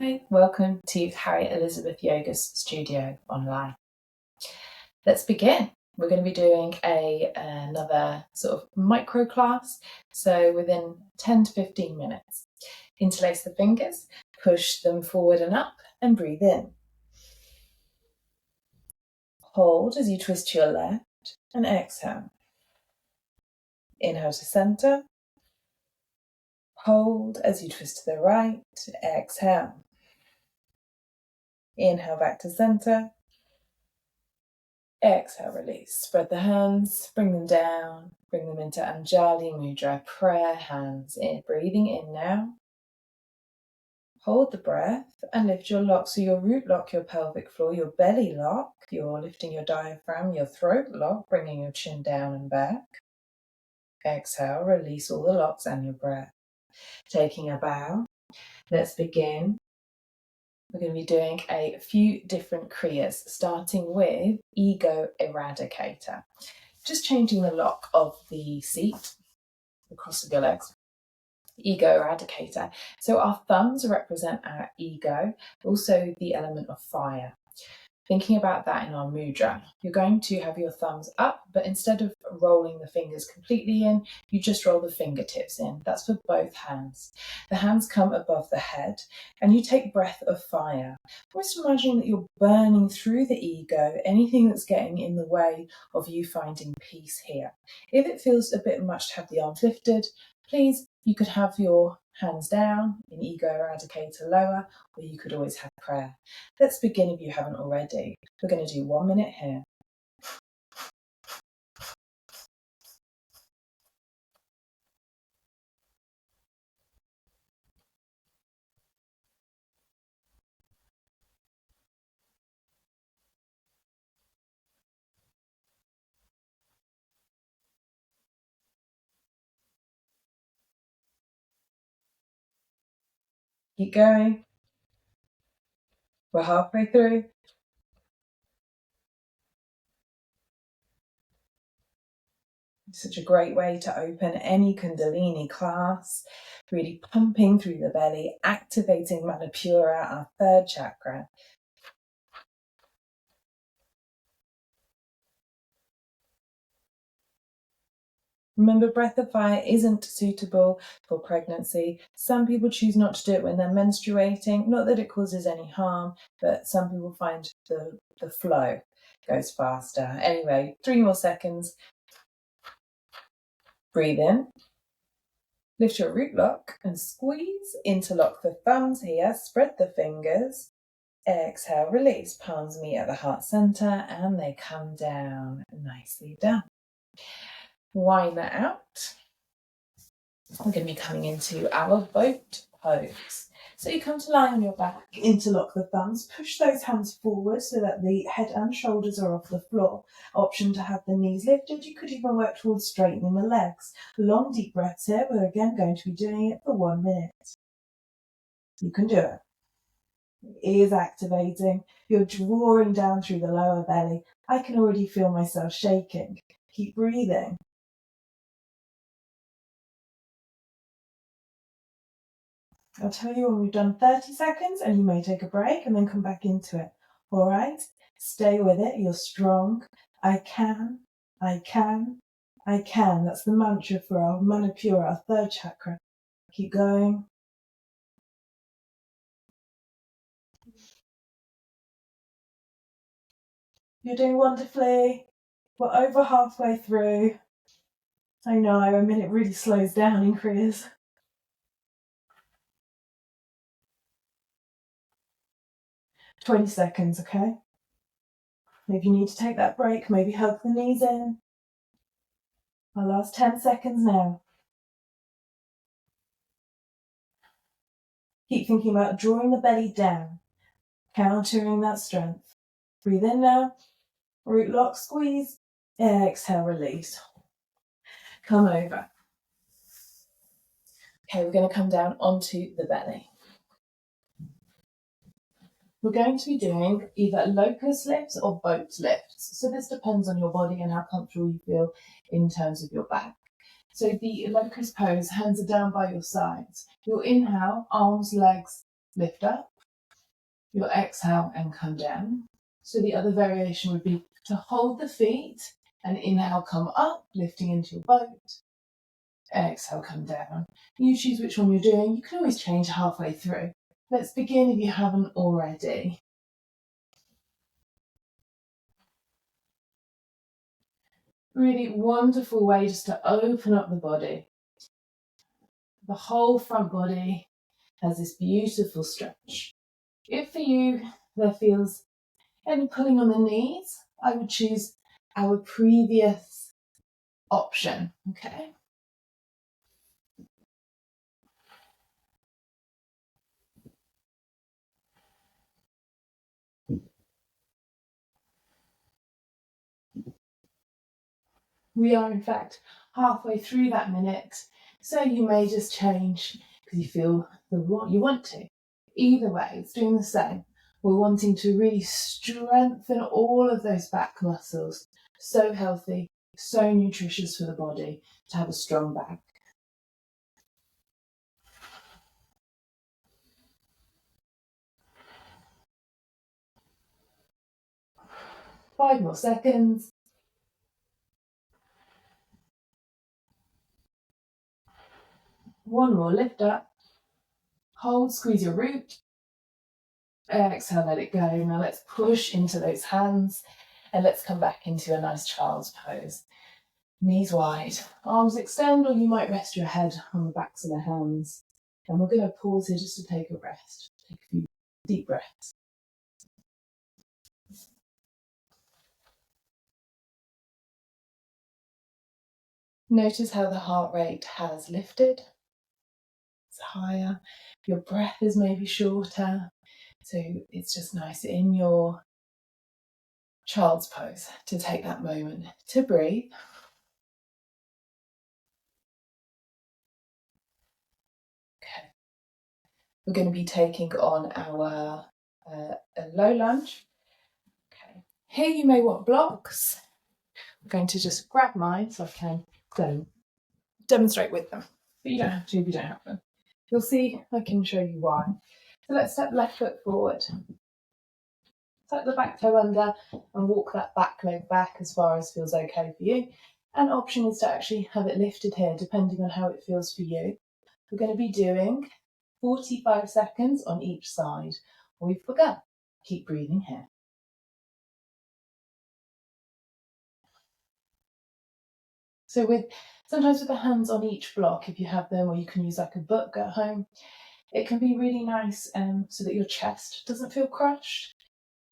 Hi, welcome to Harriet Elizabeth Yoga's studio online. Let's begin. We're going to be doing another sort of micro class, so within 10 to 15 minutes. Interlace the fingers, push them forward and up, and breathe in. Hold as you twist to your left, and exhale. Inhale to center. Hold as you twist to the right, exhale. Inhale back to center. Exhale, release. Spread the hands, bring them down, bring them into Anjali Mudra, prayer hands in. Breathing in now. Hold the breath and lift your lock. So your root lock, your pelvic floor, your belly lock, you're lifting your diaphragm, your throat lock, bringing your chin down and back. Exhale, release all the locks and your breath. Taking a bow. Let's begin. We're going to be doing a few different kriyas, starting with Ego Eradicator. Just changing the lock of the seat, the cross of your legs. Ego Eradicator. So our thumbs represent our ego, also the element of fire. Thinking about that in our mudra, you're going to have your thumbs up, but instead of rolling the fingers completely in, you just roll the fingertips in. That's for both hands. The hands come above the head, and you take breath of fire. Almost imagining that you're burning through the ego, anything that's getting in the way of you finding peace here. If it feels a bit much to have the arms lifted, please, you could have your hands down in Ego Eradicator lower, or you could always have prayer. Let's begin if you haven't already. We're going to do 1 minute here. Keep going. We're halfway through. Such a great way to open any Kundalini class, really pumping through the belly, activating Manipura, our third chakra. Remember, breath of fire isn't suitable for pregnancy. Some people choose not to do it when they're menstruating. Not that it causes any harm, but some people find the flow goes faster. Anyway, 3 more seconds. Breathe in. Lift your root lock and squeeze. Interlock the thumbs here. Spread the fingers. Exhale, release. Palms meet at the heart center and they come down. Nicely done. Wind that out. We're going to be coming into our boat pose. So you come to lie on your back, interlock the thumbs, push those hands forward so that the head and shoulders are off the floor. Option to have the knees lifted. You could even work towards straightening the legs. Long deep breaths here. We're again going to be doing it for 1 minute. You can do it. Ears activating. You're drawing down through the lower belly. I can already feel myself shaking. Keep breathing. I'll tell you when we've done 30 seconds and you may take a break and then come back into it. All right? Stay with it. You're strong. I can, I can, I can. That's the mantra for our Manipura, our third chakra. Keep going. You're doing wonderfully. We're over halfway through. I know, I mean, it really slows down in kriyas. 20 seconds, okay? If you need to take that break, maybe hug the knees in. Our last 10 seconds now. Keep thinking about drawing the belly down, countering that strength. Breathe in now. Root lock, squeeze. Exhale, release. Come over. Okay, we're going to come down onto the belly. We're going to be doing either locust lifts or boat lifts. So this depends on your body and how comfortable you feel in terms of your back. So the locust pose, hands are down by your sides. You'll inhale, arms, legs lift up. You'll exhale and come down. So the other variation would be to hold the feet and inhale, come up, lifting into your boat. Exhale, come down. You choose which one you're doing. You can always change halfway through. Let's begin if you haven't already. Really wonderful way just to open up the body. The whole front body has this beautiful stretch. If for you there feels any pulling on the knees, I would choose our previous option, okay? We are in fact halfway through that minute, so you may just change because you feel what you want to. Either way, it's doing the same. We're wanting to really strengthen all of those back muscles. So healthy, so nutritious for the body to have a strong back. Five more seconds. One more, lift up. Hold, squeeze your root. Exhale, let it go. Now let's push into those hands and let's come back into a nice child's pose. Knees wide, arms extend, or you might rest your head on the backs of the hands. And we're going to pause here just to take a rest. Take a few deep breaths. Notice how the heart rate has lifted. It's higher. Your breath is maybe shorter. So it's just nice in your child's pose to take that moment to breathe. Okay. We're going to be taking on our a low lunge. Okay. Here you may want blocks. I'm going to just grab mine so I can demonstrate with them. But you don't have to if you don't have them. You'll see I can show you why. So let's step left foot forward. Tuck the back toe under and walk that back leg back as far as feels okay for you. An option is to actually have it lifted here depending on how it feels for you. We're going to be doing 45 seconds on each side. We've begun. Keep breathing here. So sometimes with the hands on each block, if you have them, or you can use like a book at home, it can be really nice so that your chest doesn't feel crushed.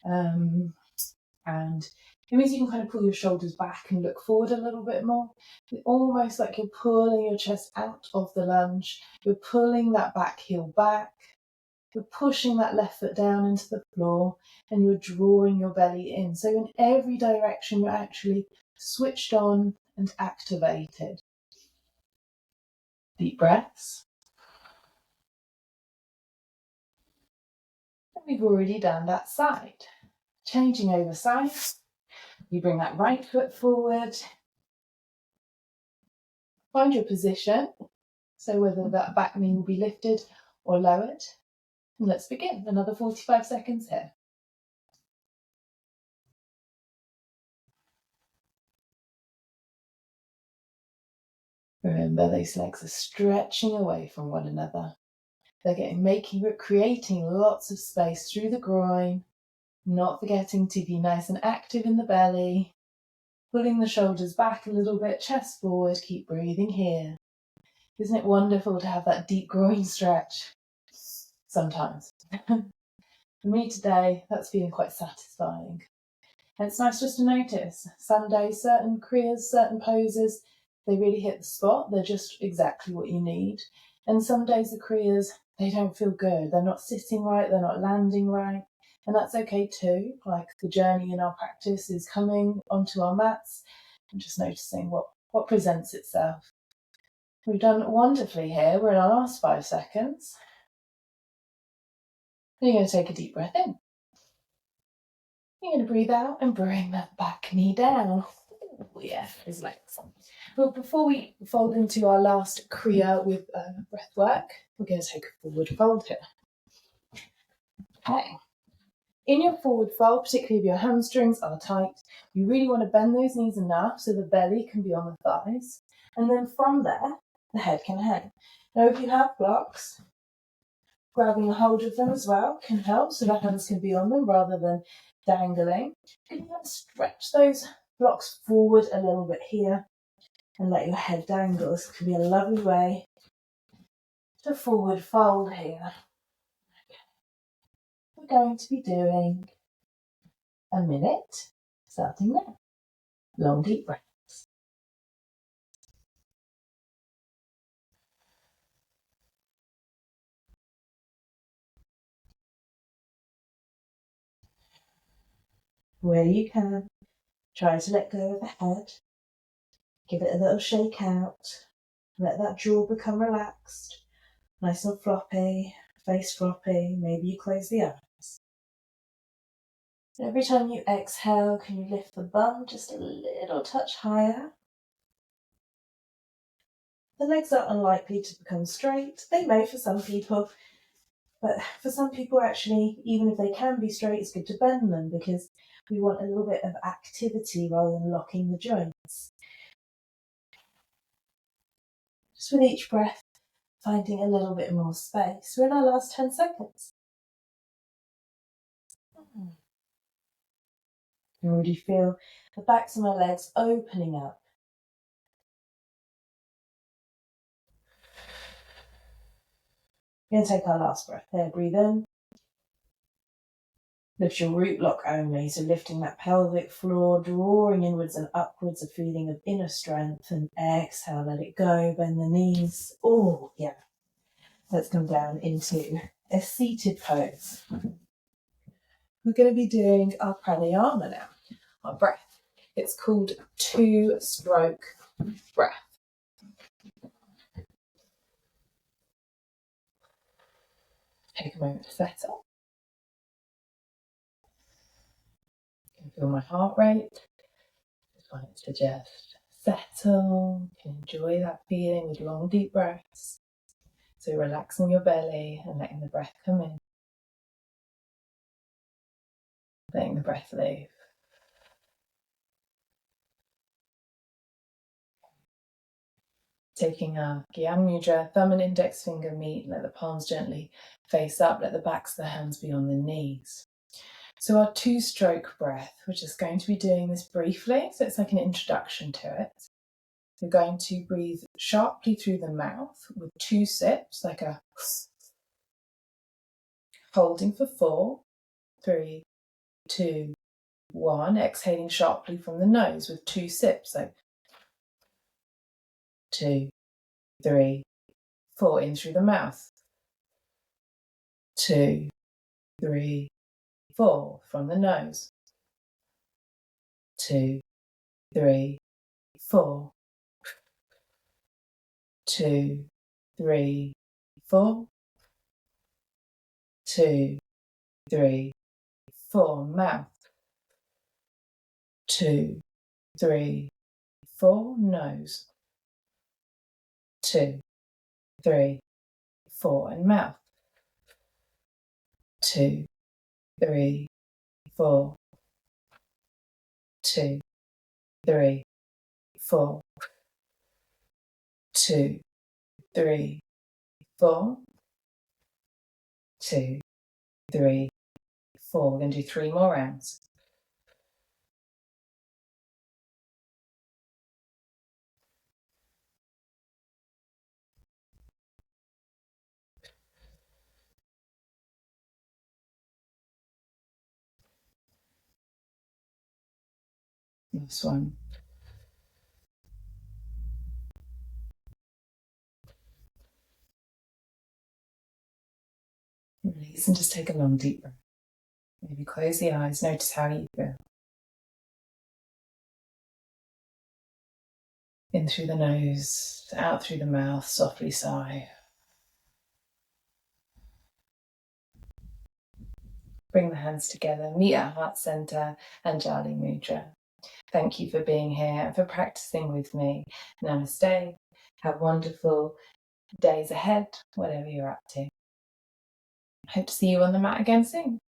And it means you can kind of pull your shoulders back and look forward a little bit more. It's almost like you're pulling your chest out of the lunge. You're pulling that back heel back. You're pushing that left foot down into the floor and you're drawing your belly in. So in every direction, you're actually switched on and activated. Deep breaths. And we've already done that side. Changing over sides. You bring that right foot forward. Find your position. So whether that back knee will be lifted or lowered. And let's begin. Another 45 seconds here. Remember, those legs are stretching away from one another. They're creating lots of space through the groin, not forgetting to be nice and active in the belly, pulling the shoulders back a little bit, chest forward, keep breathing here. Isn't it wonderful to have that deep groin stretch? Sometimes. For me today, that's feeling quite satisfying. And it's nice just to notice, some days, certain kriyas, certain poses, they really hit the spot. They're just exactly what you need. And some days the kriyas, they don't feel good. They're not sitting right, they're not landing right. And that's okay too. Like the journey in our practice is coming onto our mats and just noticing what presents itself. We've done wonderfully here. We're in our last 5 seconds. Then you're going to take a deep breath in. You're going to breathe out and bring that back knee down. Oh, yeah, his legs. Well, before we fold into our last kriya with breath work, we're going to take a forward fold here. Okay. In your forward fold, particularly if your hamstrings are tight, you really want to bend those knees enough so the belly can be on the thighs. And then from there, the head can hang. Now, if you have blocks, grabbing a hold of them as well can help so the hands can be on them rather than dangling. You can stretch those blocks forward a little bit here and let your head dangle. This can be a lovely way to forward fold here. We're going to be doing a minute, starting now. Long deep breaths. Where you can, try to let go of the head. Give it a little shake out. Let that jaw become relaxed. Nice and floppy, face floppy. Maybe you close the eyes. Every time you exhale, can you lift the bum just a little touch higher? The legs are unlikely to become straight. They may for some people, but for some people actually, even if they can be straight, it's good to bend them because we want a little bit of activity rather than locking the joints. Just with each breath, finding a little bit more space. We're in our last 10 seconds. I already feel the backs of my legs opening up. We're going to take our last breath there. Breathe in. Lift your root block only, so lifting that pelvic floor, drawing inwards and upwards, a feeling of inner strength, and exhale, let it go, bend the knees. Oh, yeah. Let's come down into a seated pose. We're going to be doing our pranayama now, our breath. It's called 2-stroke breath. Take a moment to settle. You can feel my heart rate. Just want it to just settle. You can enjoy that feeling with long, deep breaths. So relaxing your belly and letting the breath come in. Letting the breath leave. Taking our Gyan Mudra, thumb and index finger meet, let the palms gently face up, let the backs of the hands be on the knees. So our 2-stroke breath, we're just going to be doing this briefly, so it's like an introduction to it. You're going to breathe sharply through the mouth with 2 sips, like a holding for 4, 3, 2, 1, exhaling sharply from the nose with 2 sips, so 2, 3, 4, in through the mouth, 2, 3, 4, from the nose, 2, 3, 4, 2, 3, 4, 2, 3, 4, mouth, 2, 3, 4, nose, 2, 3, 4, and mouth, 2, 3, 4, 2, 3, 4, 2, 3, 4, 2, 3, 4. We're going to do 3 more rounds. Last one. Release and just take a long deep breath. Maybe close the eyes, notice how you feel. In through the nose, out through the mouth, softly sigh. Bring the hands together, meet at heart center, Anjali Mudra. Thank you for being here and for practicing with me. Namaste. Have wonderful days ahead, whatever you're up to. Hope to see you on the mat again soon.